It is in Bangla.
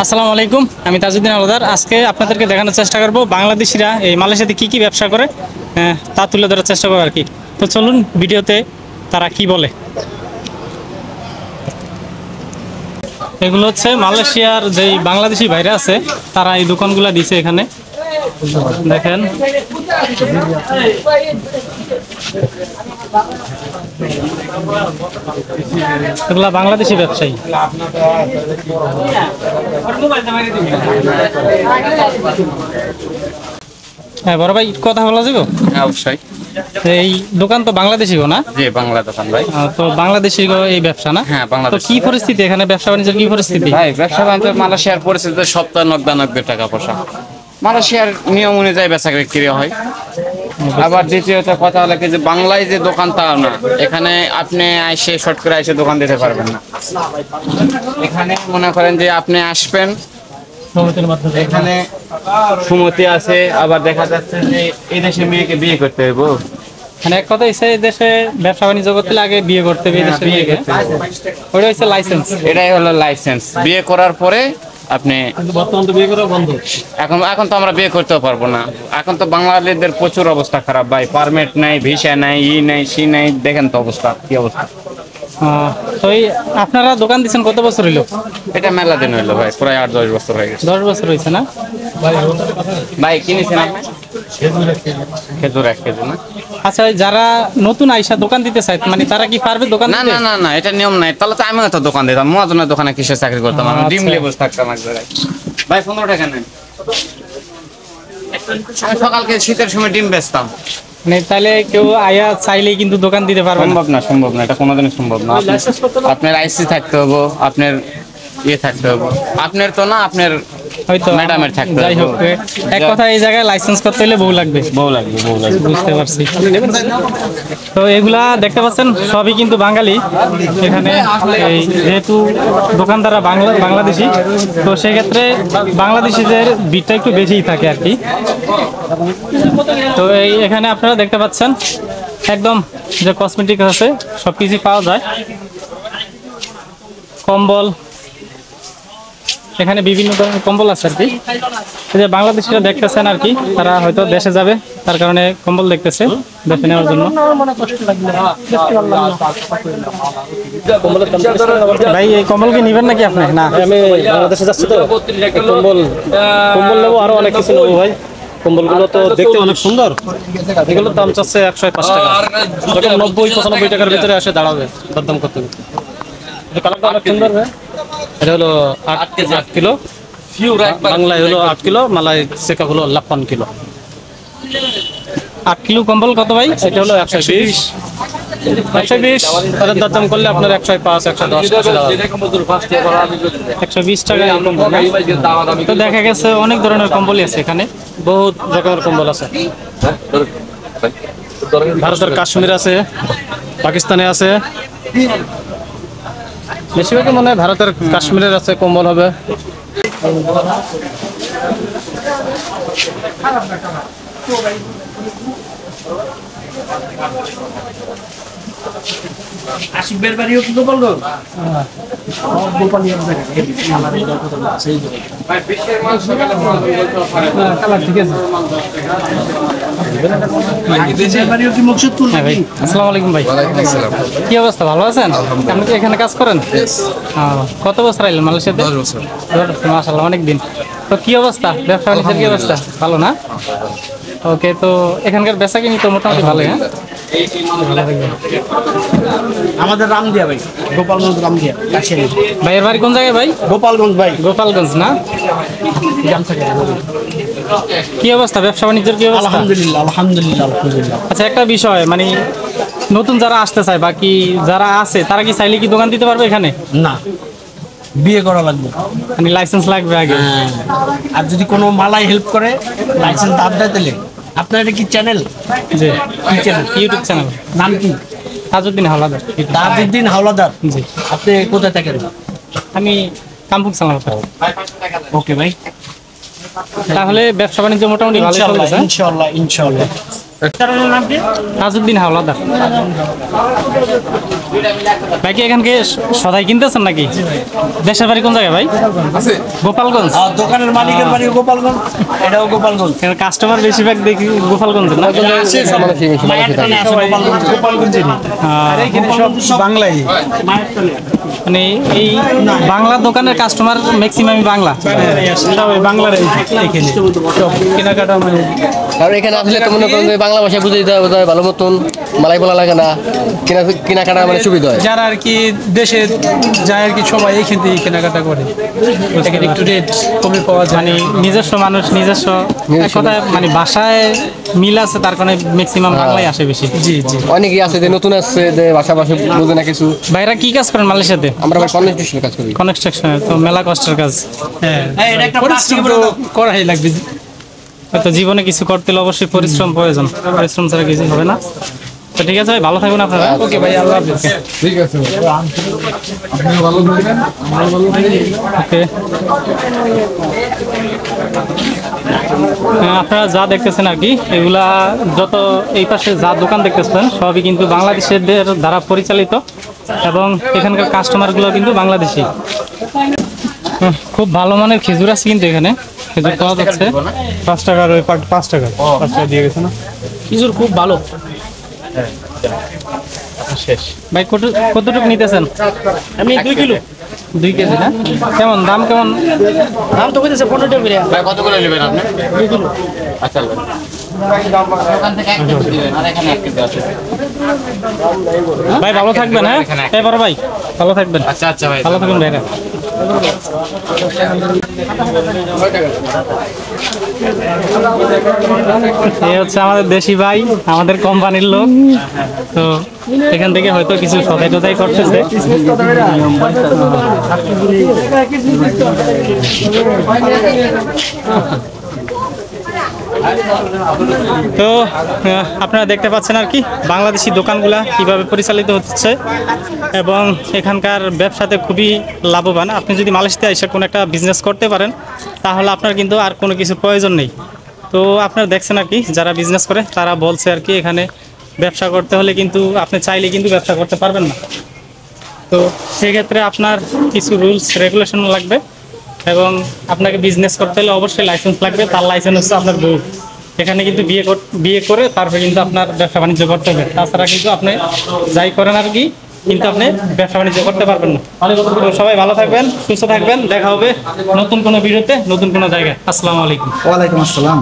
আসসালামু আলাইকুম, আমি তাজউদ্দিন হাওলাদার। আজকে আপনাদেরকে দেখানোর চেষ্টা করব বাংলাদেশিরা এই মালয়েশিয়াতে কি কি ব্যবসা করে তা তুলে ধরার চেষ্টা করবো আর কি। তো চলুন ভিডিওতে তারা কি বলে। এগুলো হচ্ছে মালয়েশিয়ার যেই বাংলাদেশি ভাইরা আছে তারা এই দোকানগুলো দিছে এখানে দেখেন। এগুলা বাংলাদেশি ব্যবসায়ী। হ্যাঁ বড় ভাই, কথা বলা যাবে? অবশ্যই। এই দোকান তো বাংলাদেশি গো না? জি, বাংলা দোকান ভাই। তো বাংলাদেশি এই ব্যবসা না? হ্যাঁ, তো বাংলাদেশ। কি পরিস্থিতি এখানে, ব্যবসা বাণিজ্যের কি পরিস্থিতি? ভাই ব্যবসা বাণিজ্য মালয়েশিয়ার পরিস্থিতি সপ্তাহ নগদানগদের টাকা পয়সা। মালয়েশিয়ার নিয়ম অনুযায়ী বেচা বিক্রি হয়। আবার দ্বিতীয়ত কথা হলো কি যে বাংলায় যে দোকান তা না, এখানে আপনি এসে শর্ট করে এসে দোকান দিতে পারবেন না। এখানে মনে করেন যে আপনি আসবেন, এখানে সুমতি আছে, আবার দেখা যাচ্ছে যে এই দেশে মেয়েকে বিয়ে করতে হইব। মানে এক কথা হচ্ছে এই দেশে ব্যবসা বাণিজ্য করতে আগে বিয়ে করতে হবে, এই দেশে বিয়ে মেয়েকে। করতে হবে। ওটা হচ্ছে লাইসেন্স। এটাই হলো লাইসেন্স। বিয়ে করার পরে আপনি বর্তমান তো বিয়ে করা বন্ধ। এখন তো আমরা বিয়ে করতেও পারবো না। এখন তো বাংলাদেশদের প্রচুর অবস্থা খারাপ ভাই। পারমিট নাই, ভিসা নাই, নাই সি নাই। দেখেন তো অবস্থা, কি অবস্থা। তো এই আপনারা দোকান দিচ্ছেন কত বছর হইলো? এটা মেলা দিন হইলো ভাই, প্রায় 8-10 বছর হয়ে গেছে। 10 বছর হয়েছে না ভাই কিনেছেন আপনি? খেজুর 1 কেজি না? আচ্ছা, যারা নতুন আইসা দোকান দিতে চায় মানে তারা কি পারবে দোকান না দিতে? না না না, এটা নিয়ম নাই। তাহলে তো আমিও তো দোকান দিতাম। মহাজনের দোকানে কিসের চাকরি করতাম? আমি ডিম আচ্ছা। লেবুস থাকতাম এক জায়গায়। ভাই 15 টাকা নেন। আমি সকালকে শীতের সময় ডিম বেচতাম। মানে তাহলে কেউ আয়া চাইলেই কিন্তু দোকান দিতে পারবে না? সম্ভব না, এটা কোনোদিনই সম্ভব না। আপনার আইসি থাকতে হবে, আপনার ইয়ে থাকতে হবে। আপনার তো না, আপনার হয়তো ম্যাডামের থাকতে যাই হোক, হবে। এক কথা এই জায়গায় লাইসেন্স করতে হলে বউ লাগবে। বউ লাগবে। বুঝতে পারছি। তো এগুলা দেখতে পাচ্ছেন সবই কিন্তু বাঙালি। এখানে এই যেহেতু দোকানদাররা বাংলাদেশি, তো সেক্ষেত্রে বাংলাদেশিদের ভিড়টা একটু বেশিই থাকে আর কি। তো এই এখানে আপনারা দেখতে পাচ্ছেন একদম যে কসমেটিক আছে সব কিছুই পাওয়া যায়। কম্বল, এখানে বিভিন্ন ধরনের কম্বল আছে আর কি। এই যে বাংলাদেশিরা দেখতেছেন আর কি, তারা হয়তো দেশে যাবে, তার কারণে কম্বল দেখতেছে দেশে নেওয়ার জন্য। ভাই এই কম্বল কি নিবেন নাকি আপনি? না, আমি বাংলাদেশে যাচ্ছি তো কম্বল নেবো, আরো অনেক কিছু নেবো ভাই। কম্বলগুলো তো দেখতে অনেক সুন্দর। এগুলোর দাম চাচ্ছে 105 টাকা। যখন 90-95 টাকার ভিতরে আসে দাঁড়াবে দরদাম করতে। কালারটা অনেক সুন্দর ভাই। এটা হলো 8 কিলো, বাংলায় হলো 8 কিলো, মালাই চেকা হলো 56 কিলো। 8 কিলো কম্বল কত ভাই? এটা হলো 120। তাদের দরদাম করলে আপনার 105, 110 120 টাকা এই কম্বল না? তো দেখা গেছে অনেক ধরনের কম্বলই আছে এখানে। বহুত রকমের কম্বল আছে। ভারতের কাশ্মীর আছে, পাকিস্তানে আছে, বেশিরভাগই মনে হয় ভারতের কাশ্মীরের আছে কম্বল হবে। আশিকবের বাড়িও কিন্তু বললো হ্যাঁ ভাই, আসসালামু আলাইকুম ভাই। কি অবস্থা, ভালো আছেন? আপনি কি এখানে কাজ করেন? কত বছর আইলেন মালয়েশিয়াতে? 10 বছর। মাশাআল্লাহ, অনেক দিন। তো কি অবস্থা, ব্যবসা বাণিজ্যের কি অবস্থা? ভালো না? ওকে, তো এখানকার বেচা কিনি তো মোটামুটি ভালো। হ্যাঁ, আমাদের রামদিয়া ভাই, গোপালগঞ্জ রামদিয়া কাছের। ভাইয়ের বাড়ি কোন জায়গায় ভাই? গোপালগঞ্জ ভাই। গোপালগঞ্জ না? কি অবস্থা, ব্যবসা বাণিজ্যের কি অবস্থা? আলহামদুলিল্লাহ। আচ্ছা, একটা বিষয় মানে নতুন যারা আসতে চায় বা কি যারা আছে তারা কি চাইলে কি দোকান দিতে পারবে এখানে? না, বিয়ে করা লাগবে, মানে লাইসেন্স লাগবে আগে। আর যদি কোনো মালাই হেল্প করে লাইসেন্স ধার দেয় তাহলে। আপনার এটা কি চ্যানেল? জি, কি চ্যানেল? YouTube channel. নাম কি? তাজউদ্দিন হাওলাদার। তাজউদ্দিন হাওলাদার। জি। আপনি কোথায় থাকেন? আমি কামপুক সালাম। ওকে ভাই, তাহলে ব্যবসা বাণিজ্য মোটামুটি ভালো ইনশাআল্লাহ চলছে। ইনশাআল্লাহ। চ্যানেলের নাম কি? তাজউদ্দিন হাওলাদার। ভাই কি এখানকে সদাই কিনতেছেন নাকি? দেশের বাড়ি কোন জায়গায় ভাই? গোপালগঞ্জ। আর দোকানের মালিকের বাড়ি গোপালগঞ্জ, এটাও গোপালগঞ্জ। কাস্টমার বেশিরভাগ দেখি গোপালগঞ্জ না? মায়ের টানে আছে গোপালগঞ্জে। আর এখানে সব বাংলাই। মানে এই বাংলা দোকানের কাস্টমার ম্যাক্সিমামই বাংলা, সবাই বাংলার এখানে সব কেনাকাটা মানে কারণ এখানে আসলে তো মনে করেন যে বাংলা ভাষায় বুঝে দিতে হবে ভালো মতন, মালাই বলা লাগে না, কেনাকাটা মানে সুবিধা হয়। যারা আর কি দেশে যায় আর কি সবাই এখান থেকে কেনাকাটা করে, এখানে একটু রেট কমে পাওয়া যায়। মানে নিজস্ব মানুষ নিজস্ব এক কথায় মানে ভাষায় মিল আছে, তার কারণে ম্যাক্সিমাম বাংলাই আসে বেশি। জি জি। অনেকেই আছে যে নতুন আসছে যে ভাষা বুঝে না কিছু। ভাইরা কি কাজ করেন মালয়েশিয়াতে? আমরা আবার কনস্ট্রাকশনের কাজ করি। কনস্ট্রাকশনে তো মেলা কষ্টের কাজ, হ্যাঁ এটা একটা পরিশ্রম তো করাই লাগবে। হয়তো জীবনে কিছু করতে হলে অবশ্যই পরিশ্রম প্রয়োজন, পরিশ্রম ছাড়া কিছু হবে না। তো ঠিক আছে ভাই, ভালো থাকবেন আপনারা। ওকে ভাই, আল্লাহ হাফেজ। ঠিক আছে আপনিও ভালো থাকবেন, আমরাও ভালো থাকি। ওকে, আপনারা যা দেখতেছেন আর কি, এগুলা যত এই পাশে যা দোকান দেখতেছেন সবই কিন্তু বাংলাদেশের দ্বারা পরিচালিত, এবং এখানকার কাস্টমারগুলো কিন্তু বাংলাদেশি। খুব ভালো মানের খেজুর আছে কিন্তু এখানে, খেজুর পাওয়া যাচ্ছে 5 টাকার, ওই 5 টাকা দিয়ে গেছে না? খেজুর খুব ভালো। ভাই কতটুকু নিতেছেন? আমি 2 কিলো। 2 কেজি না? কেমন দাম, কেমন দাম তো কইতেছে 15 টাকা করে। ভাই কত করে নেবেন আপনি? 2 কিলো। আচ্ছা দোকান থেকে 1 কেজি দিবেন, আর এখানে 1 কেজি আছে। ভাই ভালো থাকবেন। হ্যাঁ এবার ভাই ভালো থাকবেন। আচ্ছা আচ্ছা ভাই, ভালো থাকবেন ভাইরা। এই হচ্ছে আমাদের দেশি ভাই, আমাদের কোম্পানির লোক। তো এখান থেকে হয়তো কিছু সদাই টদাই করতেছে। তো আপনারা দেখতে পাচ্ছেন আর কি বাংলাদেশি দোকানগুলা কিভাবে পরিচালিত হচ্ছে, এবং এখানকার ব্যবসাতে খুবই লাভবান। আপনি যদি মালয়েশিয়াতে এসে কোনো একটা বিজনেস করতে পারেন, তাহলে আপনার কিন্তু আর কোনো কিছু প্রয়োজন নেই। তো আপনারা দেখছেন আর কি, যারা বিজনেস করে তারা বলছে আর কি, এখানে ব্যবসা করতে হলে কিন্তু আপনি চাইলে কিন্তু ব্যবসা করতে পারবেন না। তো সেক্ষেত্রে আপনার কিছু রুলস রেগুলেশন লাগবে, এবং আপনাকে বিজনেস করতে হলে অবশ্যই লাইসেন্স লাগবে। তার লাইসেন্স হচ্ছে আপনার বউ। এখানে কিন্তু বিয়ে করে তারপরে কিন্তু আপনার ব্যবসা বাণিজ্য করতে হবে, তাছাড়া কিন্তু আপনি যাই করেন আর কি, কিন্তু আপনি ব্যবসা বাণিজ্য করতে পারবেন না। তো সবাই ভালো থাকবেন, সুস্থ থাকবেন, দেখা হবে নতুন কোনো ভিডিওতে, নতুন কোনো জায়গায়। আসসালামু আলাইকুম। ওয়ালাইকুম আসসালাম।